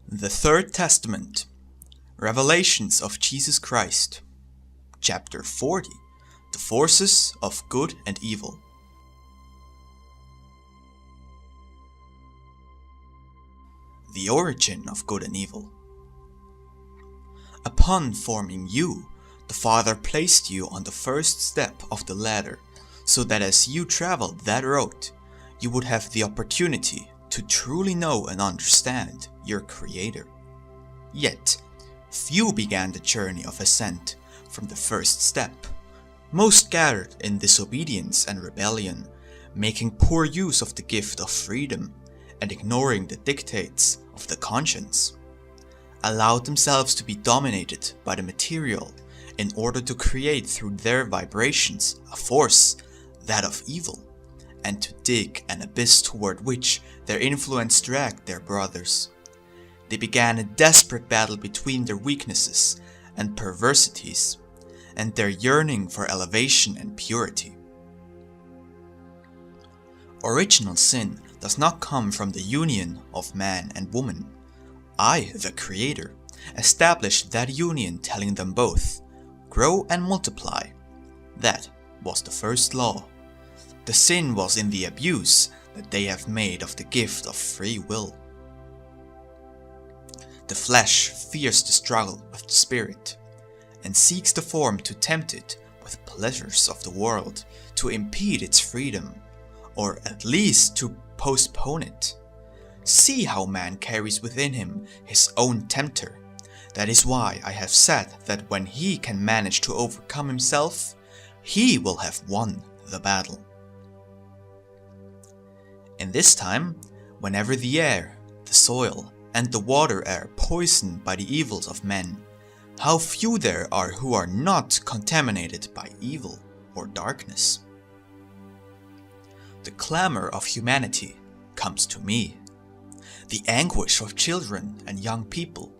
The Third Testament, Revelations of Jesus Christ, Chapter 40, The Forces of Good and Evil. The origin of good and evil. Upon forming you, the Father placed you on the first step of the ladder, so that as you traveled that road, you would have the opportunity to truly know and understand your Creator. Yet, few began the journey of ascent from the first step. Most gathered in disobedience and rebellion, making poor use of the gift of freedom and ignoring the dictates of the conscience. Allowed themselves to be dominated by the material in order to create through their vibrations a force, that of evil, and to dig an abyss toward which their influence dragged their brothers. They began a desperate battle between their weaknesses and perversities, and their yearning for elevation and purity. Original sin does not come from the union of man and woman. I, the Creator, established that union, telling them both, grow and multiply. That was the first law. The sin was in the abuse that they have made of the gift of free will. The flesh fears the struggle with the spirit, and seeks the form to tempt it with pleasures of the world, to impede its freedom, or at least to postpone it. See how man carries within him his own tempter. That is why I have said that when he can manage to overcome himself, he will have won the battle. In this time, whenever the air, the soil, and the water are poisoned by the evils of men, how few there are who are not contaminated by evil or darkness. The clamor of humanity comes to me. The anguish of children and young people,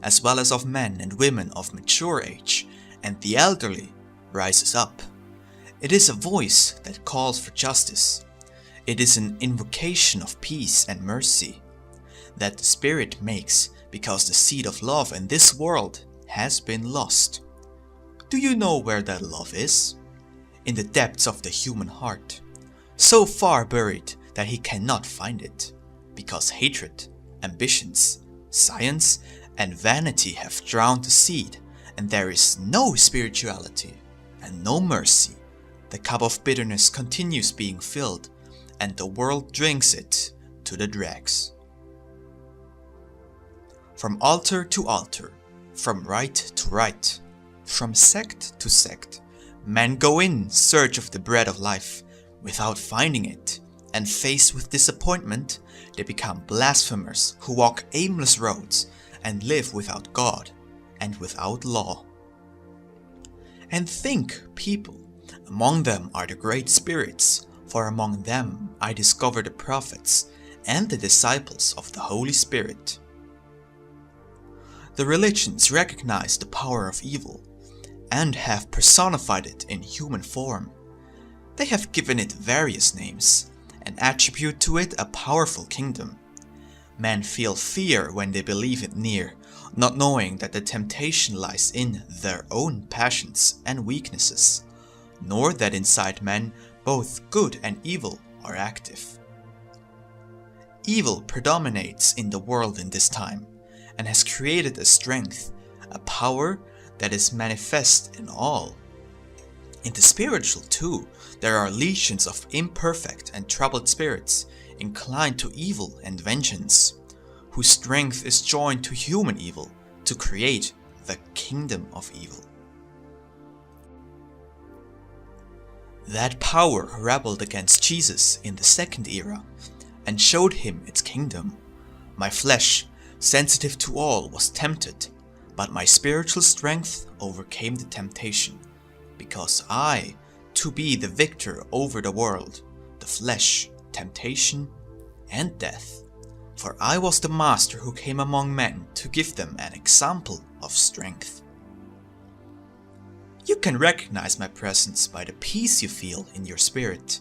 as well as of men and women of mature age, and the elderly, rises up. It is a voice that calls for justice. It is an invocation of peace and mercy that the Spirit makes because the seed of love in this world has been lost. Do you know where that love is? In the depths of the human heart, so far buried that he cannot find it, because hatred, ambitions, science, and vanity have drowned the seed, and there is no spirituality and no mercy. The cup of bitterness continues being filled, and the world drinks it to the dregs. From altar to altar, from rite to rite, from sect to sect, men go in search of the bread of life without finding it, and faced with disappointment, they become blasphemers who walk aimless roads and live without God and without law. And think, people, among them are the great spirits, for among them I discover the prophets and the disciples of the Holy Spirit. The religions recognize the power of evil and have personified it in human form. They have given it various names and attribute to it a powerful kingdom. Men feel fear when they believe it near, not knowing that the temptation lies in their own passions and weaknesses, nor that inside men both good and evil are active. Evil predominates in the world in this time, and has created a strength, a power that is manifest in all. In the spiritual too, there are legions of imperfect and troubled spirits, inclined to evil and vengeance, whose strength is joined to human evil to create the kingdom of evil. That power rebelled against Jesus in the second era, and showed him its kingdom. My flesh, sensitive to all, was tempted, but my spiritual strength overcame the temptation, because I, to be the victor over the world, the flesh, temptation, and death. For I was the master who came among men to give them an example of strength. You can recognize my presence by the peace you feel in your spirit.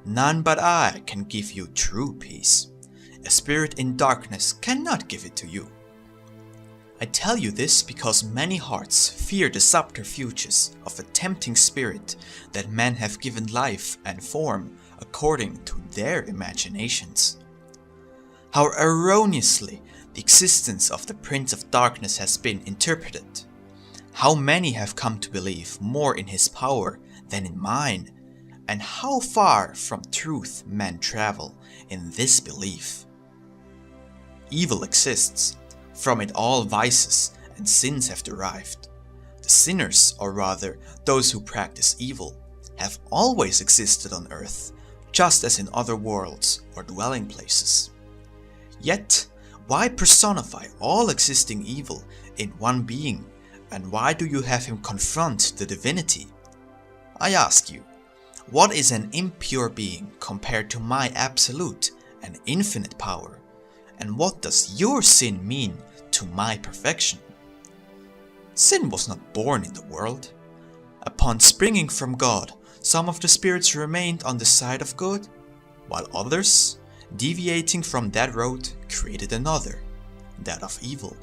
None but I can give you true peace. A spirit in darkness cannot give it to you. I tell you this because many hearts fear the subterfuges of a tempting spirit that men have given life and form according to their imaginations. How erroneously the existence of the Prince of Darkness has been interpreted. How many have come to believe more in his power than in mine, and how far from truth men travel in this belief. Evil exists. From it all vices and sins have derived. The sinners, or rather those who practice evil, have always existed on earth, just as in other worlds or dwelling places. Yet, why personify all existing evil in one being, and why do you have him confront the divinity? I ask you, what is an impure being compared to my absolute and infinite power? And what does your sin mean to my perfection? Sin was not born in the world. Upon springing from God, some of the spirits remained on the side of good, while others, deviating from that road, created another, that of evil.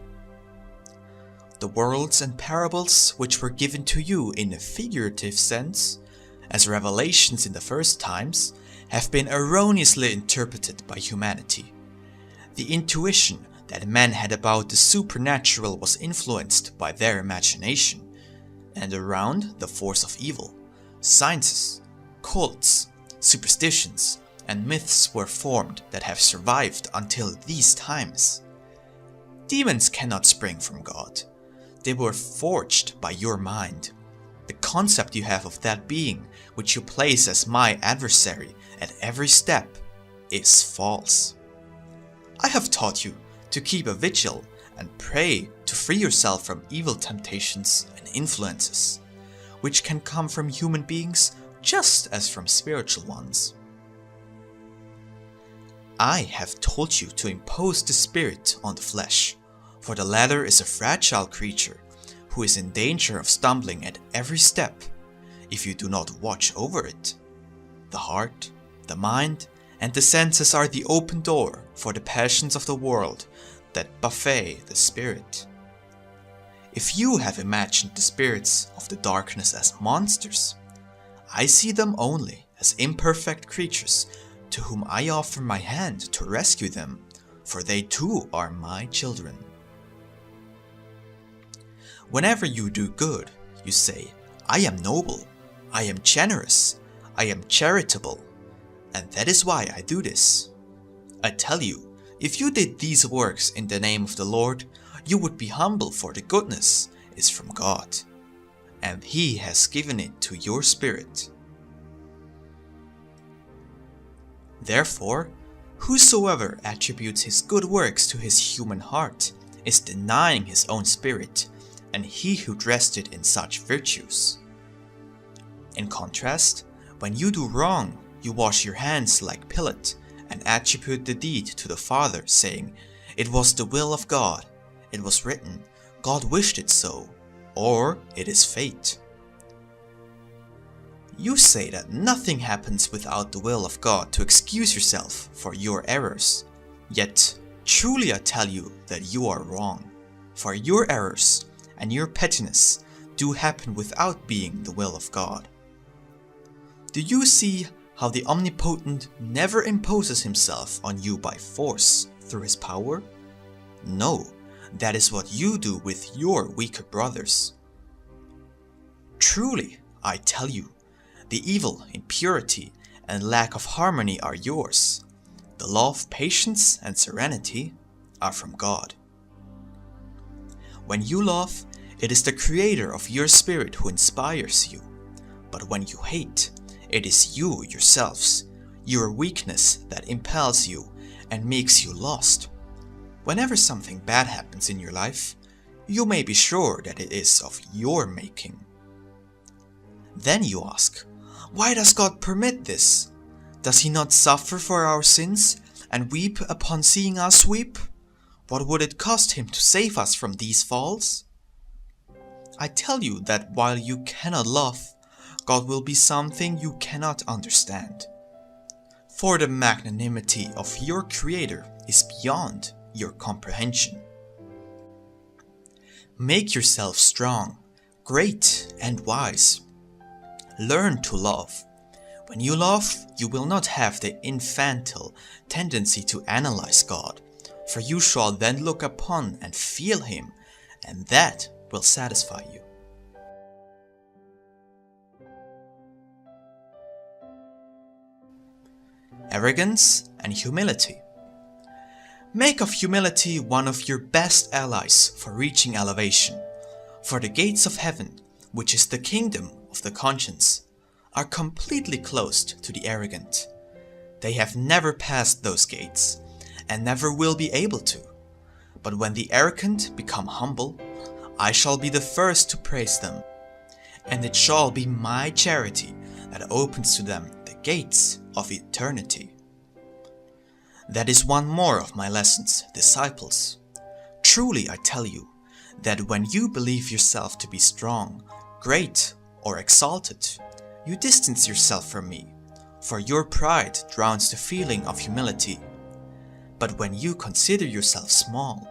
The worlds and parables which were given to you in a figurative sense, as revelations in the first times, have been erroneously interpreted by humanity. The intuition that men had about the supernatural was influenced by their imagination, and around the force of evil, sciences, cults, superstitions, and myths were formed that have survived until these times. Demons cannot spring from God. They were forged by your mind. The concept you have of that being, which you place as my adversary at every step, is false. I have taught you to keep a vigil and pray to free yourself from evil temptations and influences, which can come from human beings just as from spiritual ones. I have told you to impose the spirit on the flesh, for the latter is a fragile creature who is in danger of stumbling at every step if you do not watch over it. The heart, the mind, and the senses are the open door for the passions of the world that buffet the spirit. If you have imagined the spirits of the darkness as monsters, I see them only as imperfect creatures to whom I offer my hand to rescue them, for they too are my children. Whenever you do good, you say, I am noble, I am generous, I am charitable, and that is why I do this. I tell you, if you did these works in the name of the Lord, you would be humble, for the goodness is from God, and He has given it to your spirit. Therefore, whosoever attributes his good works to his human heart is denying his own spirit, and he who dressed it in such virtues. In contrast, when you do wrong, you wash your hands like Pilate and attribute the deed to the Father, saying, It was the will of God, it was written, God wished it so, or it is fate. You say that nothing happens without the will of God to excuse yourself for your errors. Yet, truly I tell you that you are wrong, for your errors and your pettiness do happen without being the will of God. Do you see how the Omnipotent never imposes himself on you by force through his power? No, that is what you do with your weaker brothers. Truly, I tell you, the evil, impurity, and lack of harmony are yours. The love, patience, and serenity are from God. When you love, it is the Creator of your spirit who inspires you. But when you hate, it is you yourselves, your weakness that impels you and makes you lost. Whenever something bad happens in your life, you may be sure that it is of your making. Then you ask, why does God permit this? Does He not suffer for our sins and weep upon seeing us weep? What would it cost Him to save us from these falls? I tell you that while you cannot love, God will be something you cannot understand. For the magnanimity of your Creator is beyond your comprehension. Make yourself strong, great and wise. Learn to love. When you love, you will not have the infantile tendency to analyze God, for you shall then look upon and feel Him, and that will satisfy you. Arrogance and humility. Make of humility one of your best allies for reaching elevation, for the gates of heaven, which is the kingdom of the conscience, are completely closed to the arrogant. They have never passed those gates, and never will be able to. But when the arrogant become humble, I shall be the first to praise them, and it shall be my charity that opens to them the gates of eternity. That is one more of my lessons, disciples. Truly I tell you, that when you believe yourself to be strong, great, or exalted, you distance yourself from me, for your pride drowns the feeling of humility. But when you consider yourself small,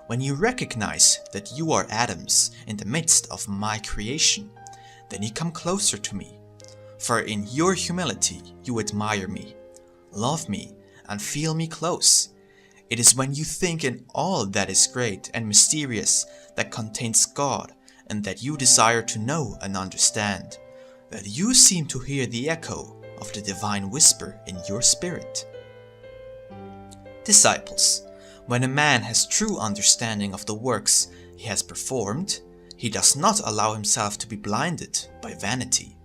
when you recognize that you are atoms in the midst of my creation, then you come closer to me. For in your humility you admire me, love me, and feel me close. It is when you think in all that is great and mysterious that contains God, and that you desire to know and understand, that you seem to hear the echo of the divine whisper in your spirit. Disciples, when a man has true understanding of the works he has performed, he does not allow himself to be blinded by vanity.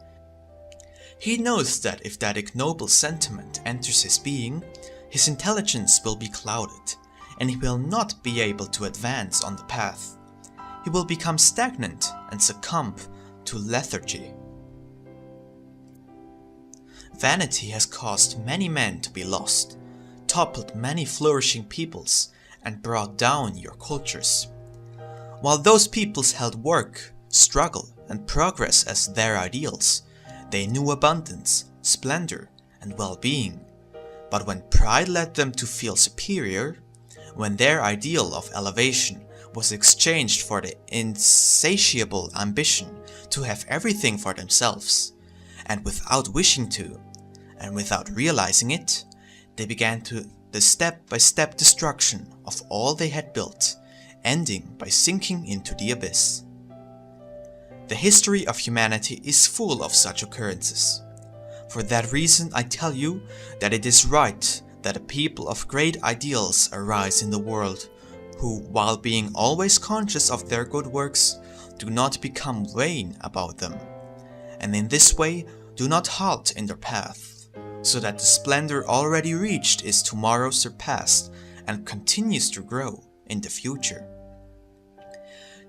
He knows that if that ignoble sentiment enters his being, his intelligence will be clouded, and he will not be able to advance on the path. He will become stagnant and succumb to lethargy. Vanity has caused many men to be lost, toppled many flourishing peoples, and brought down your cultures. While those peoples held work, struggle, and progress as their ideals, they knew abundance, splendor, and well-being. But when pride led them to feel superior, when their ideal of elevation was exchanged for the insatiable ambition to have everything for themselves, and without wishing to, and without realizing it, they began the step-by-step destruction of all they had built, ending by sinking into the abyss. The history of humanity is full of such occurrences. For that reason I tell you that it is right that a people of great ideals arise in the world, who, while being always conscious of their good works, do not become vain about them, and in this way do not halt in their path, so that the splendor already reached is tomorrow surpassed and continues to grow in the future.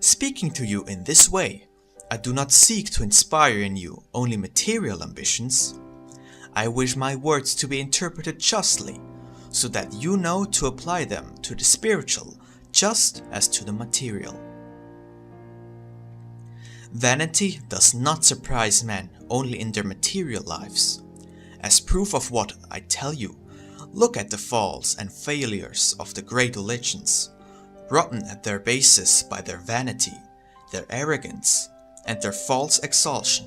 Speaking to you in this way, I do not seek to inspire in you only material ambitions. I wish my words to be interpreted justly, so that you know to apply them to the spiritual just as to the material. Vanity does not surprise men only in their material lives. As proof of what I tell you, look at the falls and failures of the great religions, rotten at their basis by their vanity, their arrogance, and their false exaltation.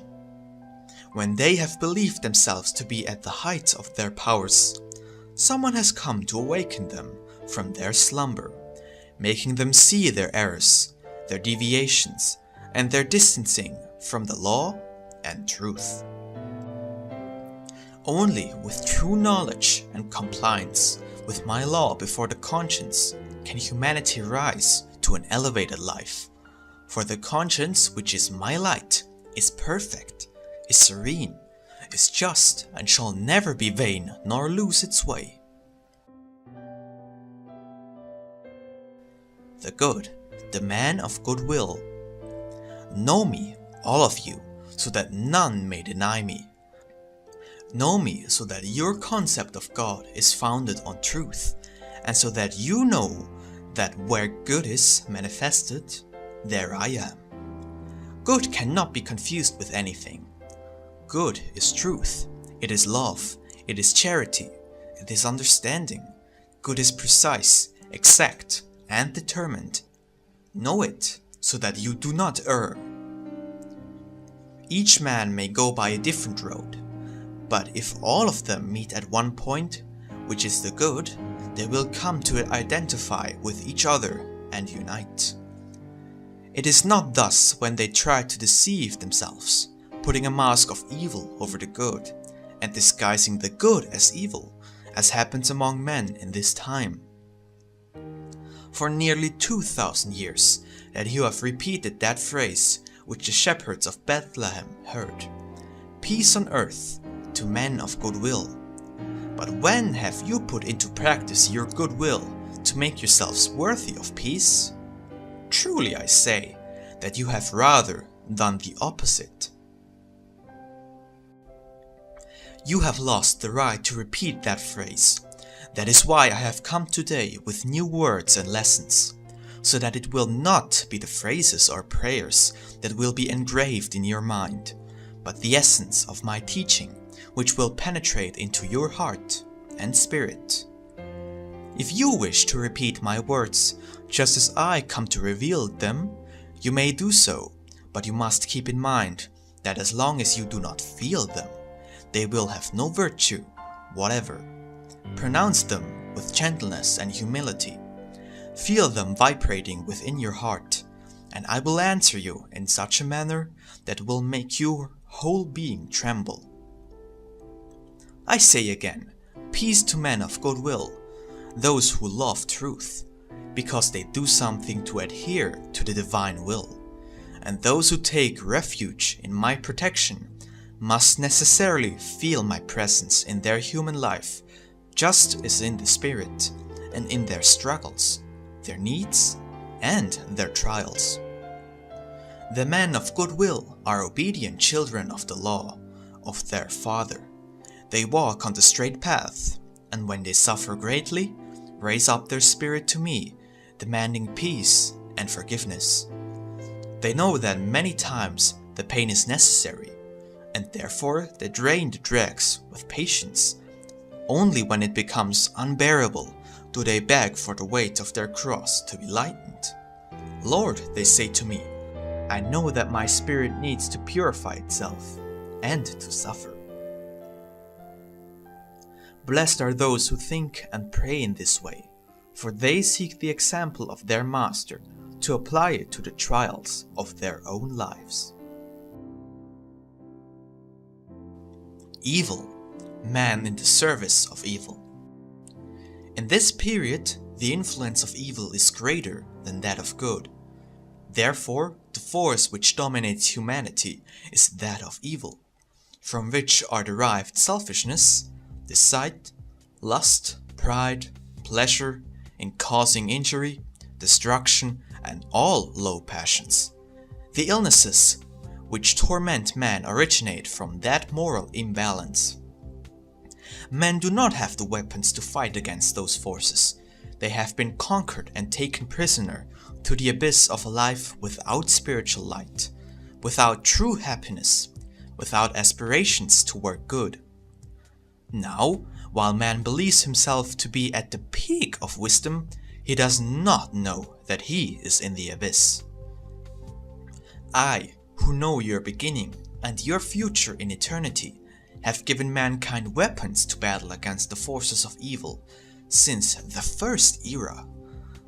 When they have believed themselves to be at the height of their powers, someone has come to awaken them from their slumber, making them see their errors, their deviations, and their distancing from the law and truth. Only with true knowledge and compliance with my law before the conscience can humanity rise to an elevated life. For the conscience, which is my light, is perfect, is serene, is just, and shall never be vain nor lose its way. The good, the man of good will. Know me, all of you, so that none may deny me. Know me so that your concept of God is founded on truth, and so that you know that where good is manifested, there I am. Good cannot be confused with anything. Good is truth, it is love, it is charity, it is understanding. Good is precise, exact, and determined. Know it, so that you do not err. Each man may go by a different road, but if all of them meet at one point, which is the good, they will come to identify with each other and unite. It is not thus when they try to deceive themselves, putting a mask of evil over the good, and disguising the good as evil, as happens among men in this time. For nearly 2000 years that you have repeated that phrase which the shepherds of Bethlehem heard, "Peace on earth to men of good will." But when have you put into practice your goodwill to make yourselves worthy of peace? Truly I say that you have rather done the opposite. You have lost the right to repeat that phrase. That is why I have come today with new words and lessons, so that it will not be the phrases or prayers that will be engraved in your mind, but the essence of my teaching, which will penetrate into your heart and spirit. If you wish to repeat my words just as I come to reveal them, you may do so, but you must keep in mind that as long as you do not feel them, they will have no virtue whatever. Pronounce them with gentleness and humility. Feel them vibrating within your heart, and I will answer you in such a manner that will make your whole being tremble. I say again, peace to men of good will, those who love truth, because they do something to adhere to the divine will, and those who take refuge in my protection must necessarily feel my presence in their human life, just as in the spirit, and in their struggles, their needs, and their trials. The men of good will are obedient children of the law of their Father. They walk on the straight path, and when they suffer greatly, raise up their spirit to me, demanding peace and forgiveness. They know that many times the pain is necessary, and therefore they drain the dregs with patience. Only when it becomes unbearable do they beg for the weight of their cross to be lightened. Lord, they say to me, I know that my spirit needs to purify itself and to suffer. Blessed are those who think and pray in this way, for they seek the example of their Master to apply it to the trials of their own lives. Evil, man in the service of evil. In this period, the influence of evil is greater than that of good. Therefore, the force which dominates humanity is that of evil, from which are derived selfishness, deceit, lust, pride, pleasure in causing injury, destruction, and all low passions. The illnesses which torment man originate from that moral imbalance. Men do not have the weapons to fight against those forces. They have been conquered and taken prisoner to the abyss of a life without spiritual light, without true happiness, without aspirations to work good. Now, while man believes himself to be at the peak of wisdom, he does not know that he is in the abyss. I, who know your beginning and your future in eternity, have given mankind weapons to battle against the forces of evil since the first era,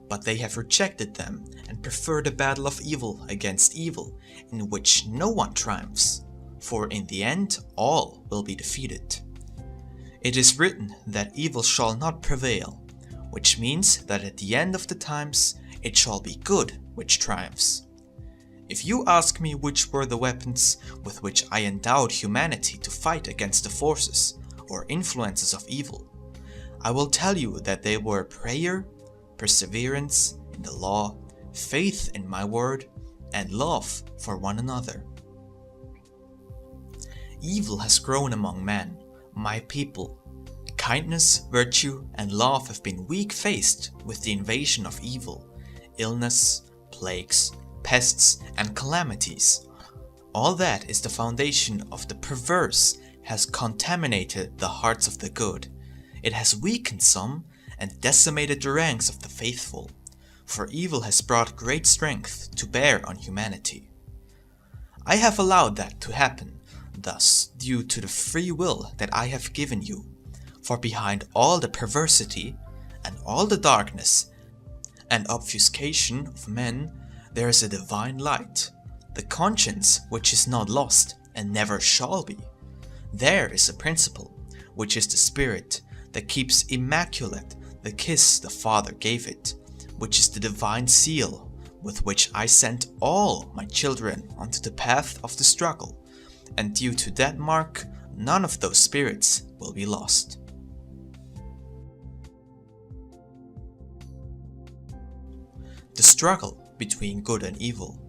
but they have rejected them and prefer the battle of evil against evil, in which no one triumphs, for in the end all will be defeated. It is written that evil shall not prevail, which means that at the end of the times it shall be good which triumphs. If you ask me which were the weapons with which I endowed humanity to fight against the forces or influences of evil, I will tell you that they were prayer, perseverance in the law, faith in my word, and love for one another. Evil has grown among men, my people. Kindness, virtue, and love have been weak-faced with the invasion of evil, illness, plagues, pests, and calamities. All that is the foundation of the perverse has contaminated the hearts of the good. It has weakened some and decimated the ranks of the faithful. for evil has brought great strength to bear on humanity. I have allowed that to happen, thus due to the free will that I have given you, for behind all the perversity and all the darkness and obfuscation of men there is a divine light, the conscience which is not lost and never shall be. There is a principle, which is the spirit that keeps immaculate the kiss the Father gave it, which is the divine seal with which I sent all my children onto the path of the struggle, and due to that mark none of those spirits will be lost. The struggle between good and evil.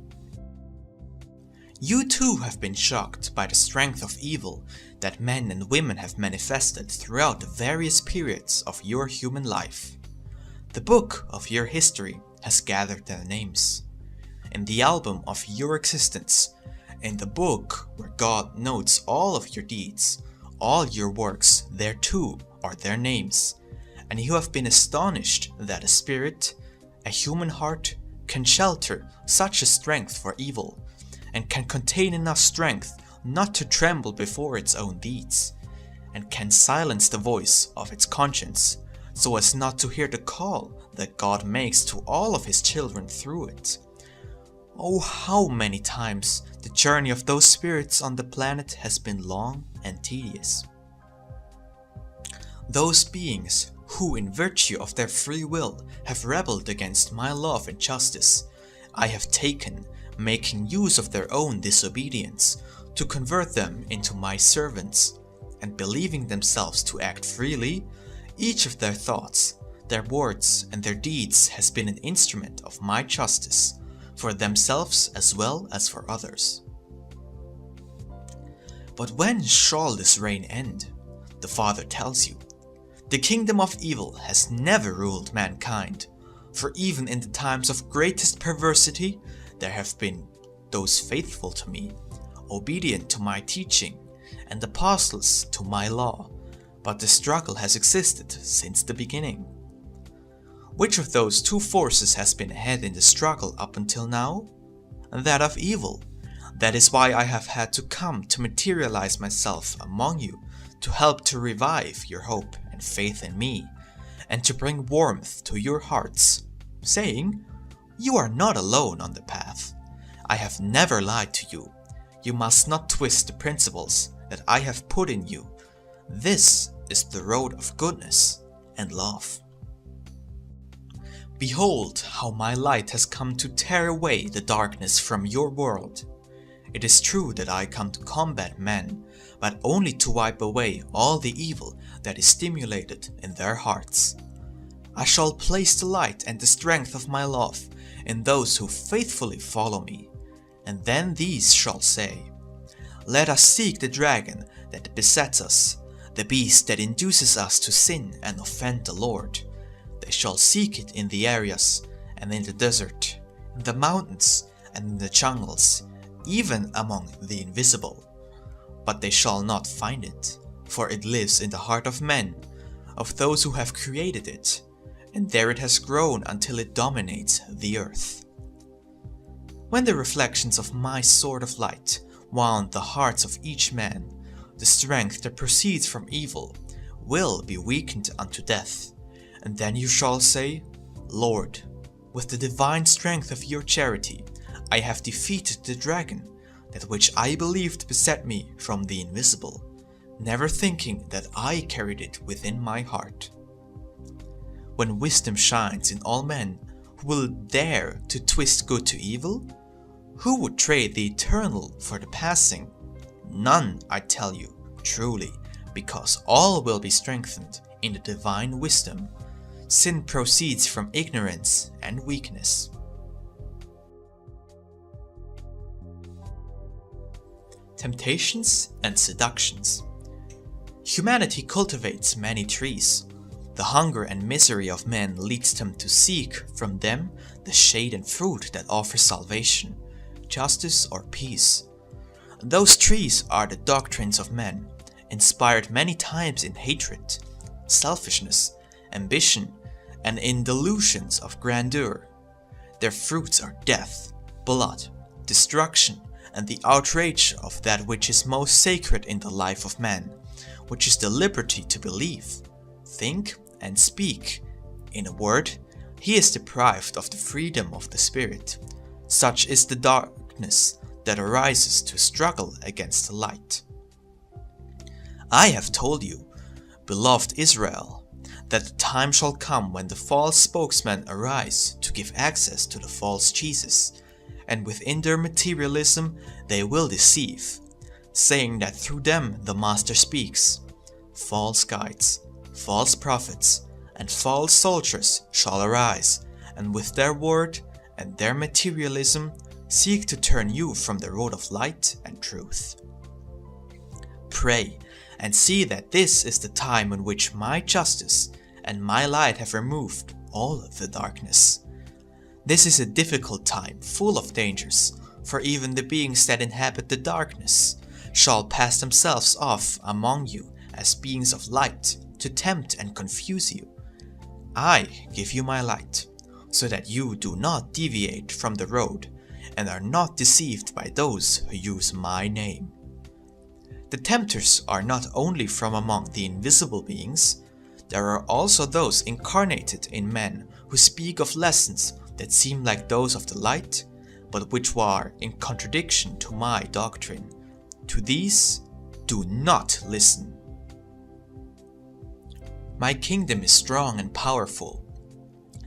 You too have been shocked by the strength of evil that men and women have manifested throughout the various periods of your human life. The book of your history has gathered their names. In the album of your existence, in the book where God notes all of your deeds, all your works, there too are their names, and you have been astonished that a spirit, a human heart, can shelter such a strength for evil, and can contain enough strength not to tremble before its own deeds, and can silence the voice of its conscience, so as not to hear the call that God makes to all of his children through it. Oh, how many times the journey of those spirits on the planet has been long and tedious. Those beings who in virtue of their free will have rebelled against my love and justice, I have taken, making use of their own disobedience, to convert them into my servants, and believing themselves to act freely, each of their thoughts, their words and their deeds has been an instrument of my justice, for themselves as well as for others. But when shall this reign end? The Father tells you. The kingdom of evil has never ruled mankind, for even in the times of greatest perversity there have been those faithful to me, obedient to my teaching, and apostles to my law, but the struggle has existed since the beginning. Which of those two forces has been ahead in the struggle up until now? That of evil. That is why I have had to come to materialize myself among you, to help to revive your hope and faith in me, and to bring warmth to your hearts, saying, you are not alone on the path. I have never lied to you. You must not twist the principles that I have put in you. This is the road of goodness and love. Behold how my light has come to tear away the darkness from your world. It is true that I come to combat men, but only to wipe away all the evil that is stimulated in their hearts. I shall place the light and the strength of my love in those who faithfully follow me, and then these shall say, let us seek the dragon that besets us, the beast that induces us to sin and offend the Lord. They shall seek it in the areas and in the desert, in the mountains and in the jungles, even among the invisible. But they shall not find it, for it lives in the heart of men, of those who have created it, and there it has grown until it dominates the earth. When the reflections of my sword of light wound the hearts of each man, the strength that proceeds from evil will be weakened unto death, and then you shall say, Lord, with the divine strength of your charity, I have defeated the dragon, that which I believed beset me from the invisible, never thinking that I carried it within my heart. When wisdom shines in all men, who will dare to twist good to evil? Who would trade the eternal for the passing? None, I tell you, truly, because all will be strengthened in the divine wisdom. Sin proceeds from ignorance and weakness. Temptations and seductions. Humanity cultivates many trees. The hunger and misery of men leads them to seek from them the shade and fruit that offers salvation, justice or peace. Those trees are the doctrines of men, inspired many times in hatred, selfishness, ambition, and in delusions of grandeur, Their fruits are death, blood, destruction, and the outrage of that which is most sacred in the life of man, which is the liberty to believe, think, and speak. In a word, he is deprived of the freedom of the spirit. Such is the darkness that arises to struggle against the light. I have told you, beloved Israel, that the time shall come when the false spokesmen arise to give access to the false Jesus, and within their materialism they will deceive, saying that through them the Master speaks. False guides, false prophets, and false soldiers shall arise, and with their word and their materialism seek to turn you from the road of light and truth. Pray and see that this is the time in which my justice and my light have removed all of the darkness. This is a difficult time, full of dangers, for even the beings that inhabit the darkness shall pass themselves off among you as beings of light to tempt and confuse you. I give you my light, so that you do not deviate from the road and are not deceived by those who use my name. The tempters are not only from among the invisible beings, there are also those incarnated in men who speak of lessons that seem like those of the light, but which are in contradiction to my doctrine. To these, do not listen. My kingdom is strong and powerful,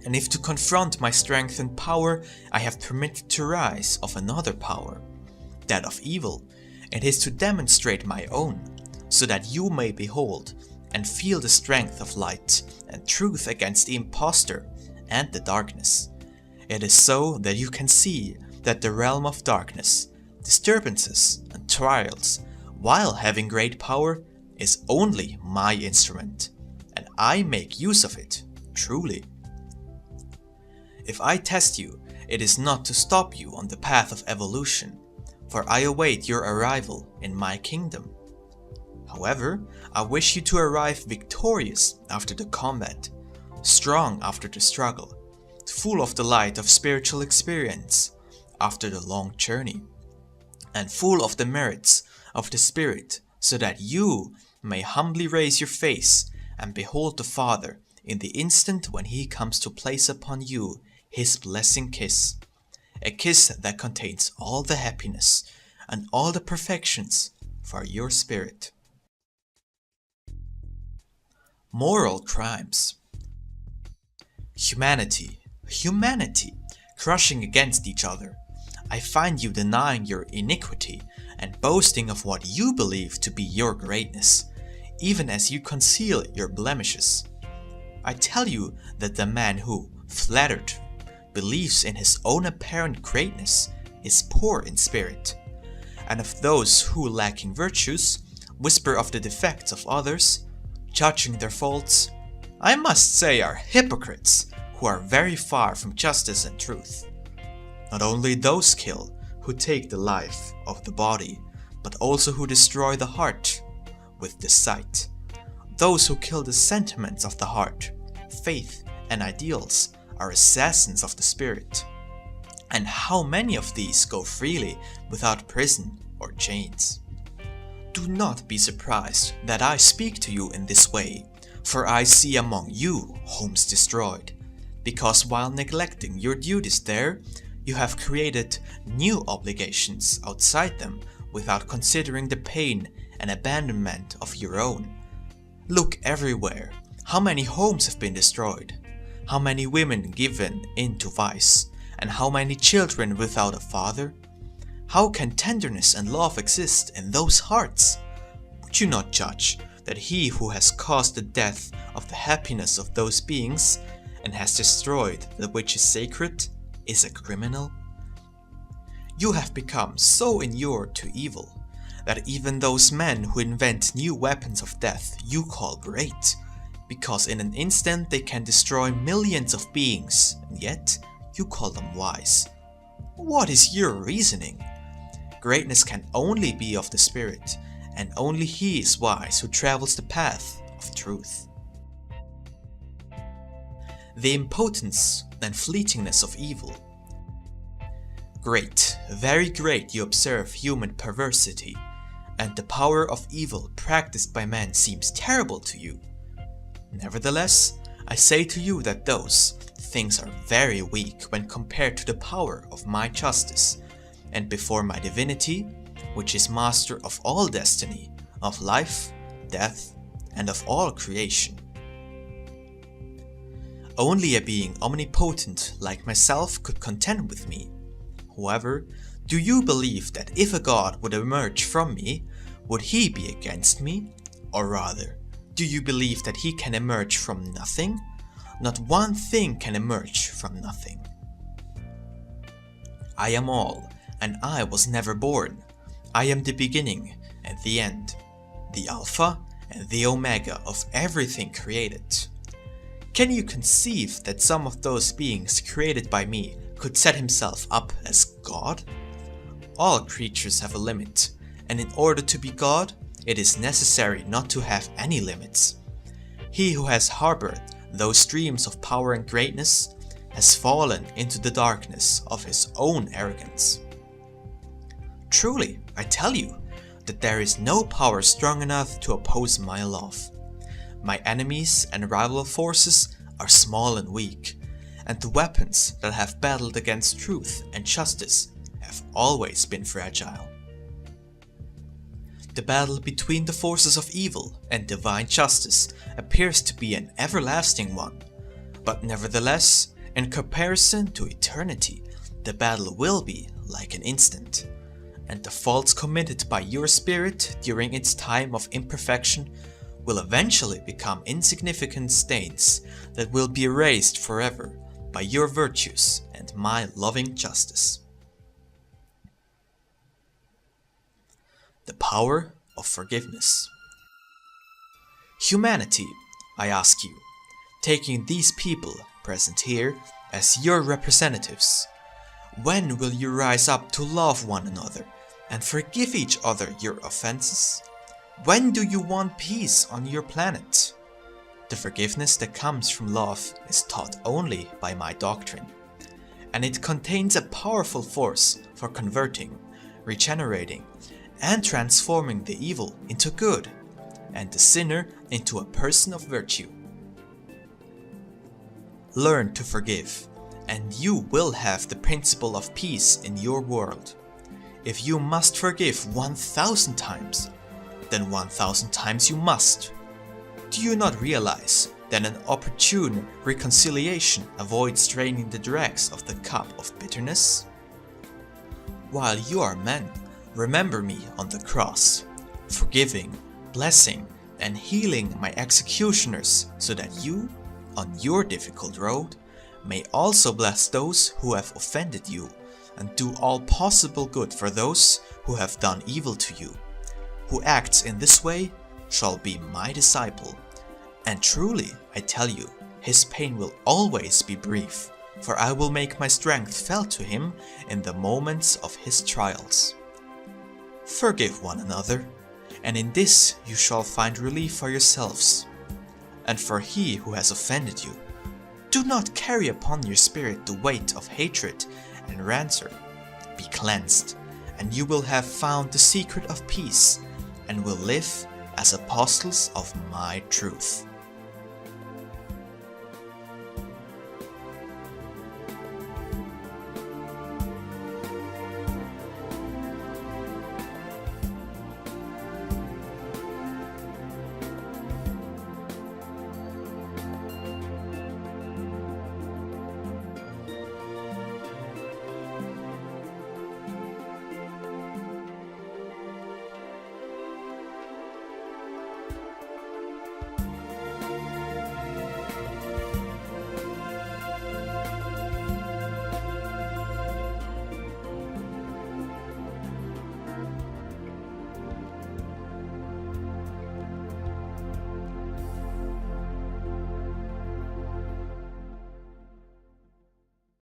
and if to confront my strength and power I have permitted to rise of another power, that of evil, it is to demonstrate my own, so that you may behold and feel the strength of light and truth against the impostor and the darkness. It is so that you can see that the realm of darkness, disturbances and trials, while having great power, is only my instrument, and I make use of it, truly. If I test you, it is not to stop you on the path of evolution, for I await your arrival in my kingdom. However, I wish you to arrive victorious after the combat, strong after the struggle, full of the light of spiritual experience after the long journey, and full of the merits of the Spirit, so that you may humbly raise your face and behold the Father in the instant when He comes to place upon you His blessing kiss, a kiss that contains all the happiness and all the perfections for your spirit. Moral crimes. Humanity, crushing against each other. I find you denying your iniquity and boasting of what you believe to be your greatness, even as you conceal your blemishes. I tell you that the man who, flattered, believes in his own apparent greatness is poor in spirit, and of those who, lacking virtues, whisper of the defects of others, judging their faults, I must say are hypocrites who are very far from justice and truth. Not only those kill who take the life of the body, but also who destroy the heart with the sight. Those who kill the sentiments of the heart, faith, and ideals are assassins of the spirit. And how many of these go freely without prison or chains? Do not be surprised that I speak to you in this way, for I see among you homes destroyed, because while neglecting your duties there, you have created new obligations outside them without considering the pain and abandonment of your own. Look everywhere. How many homes have been destroyed? How many women given into vice? And how many children without a father? How can tenderness and love exist in those hearts? Would you not judge that he who has caused the death of the happiness of those beings and has destroyed that which is sacred is a criminal? You have become so inured to evil that even those men who invent new weapons of death you call great, because in an instant they can destroy millions of beings, and yet you call them wise. What is your reasoning? Greatness can only be of the spirit, and only he is wise who travels the path of truth. The impotence and fleetingness of evil, Great, very great, you observe human perversity, and the power of evil practiced by man seems terrible to you. Nevertheless, I say to you that those things are very weak when compared to the power of my justice, and before my divinity, which is master of all destiny, of life, death, and of all creation. Only a being omnipotent like myself could contend with me. However, do you believe that if a god would emerge from me, would he be against me? Or rather, do you believe that he can emerge from nothing? Not one thing can emerge from nothing. I am all, and I was never born. I am the beginning and the end, the Alpha and the Omega of everything created. Can you conceive that some of those beings created by me could set himself up as God? All creatures have a limit, and in order to be God, it is necessary not to have any limits. He who has harbored those dreams of power and greatness has fallen into the darkness of his own arrogance. Truly, I tell you that there is no power strong enough to oppose my love. My enemies and rival forces are small and weak, and the weapons that have battled against truth and justice have always been fragile. The battle between the forces of evil and divine justice appears to be an everlasting one, but nevertheless, in comparison to eternity, the battle will be like an instant, and the faults committed by your spirit during its time of imperfection will eventually become insignificant stains that will be erased forever by your virtues and my loving justice. The power of forgiveness. Humanity, I ask you, taking these people present here as your representatives, when will you rise up to love one another and forgive each other your offenses? When do you want peace on your planet? The forgiveness that comes from love is taught only by my doctrine, and it contains a powerful force for converting, regenerating, and transforming the evil into good, and the sinner into a person of virtue. Learn to forgive, and you will have the principle of peace in your world. If you must forgive 1,000 times, then 1,000 times you must. Do you not realize that an opportune reconciliation avoids draining the dregs of the cup of bitterness? While you are men, remember me on the cross, forgiving, blessing, and healing my executioners, so that you, on your difficult road, may also bless those who have offended you, and do all possible good for those who have done evil to you. Who acts in this way shall be my disciple, and truly, I tell you, his pain will always be brief, for I will make my strength felt to him in the moments of his trials. Forgive one another, and in this you shall find relief for yourselves. And for he who has offended you, do not carry upon your spirit the weight of hatred and rancor. Be cleansed, and you will have found the secret of peace, and will live as apostles of my truth.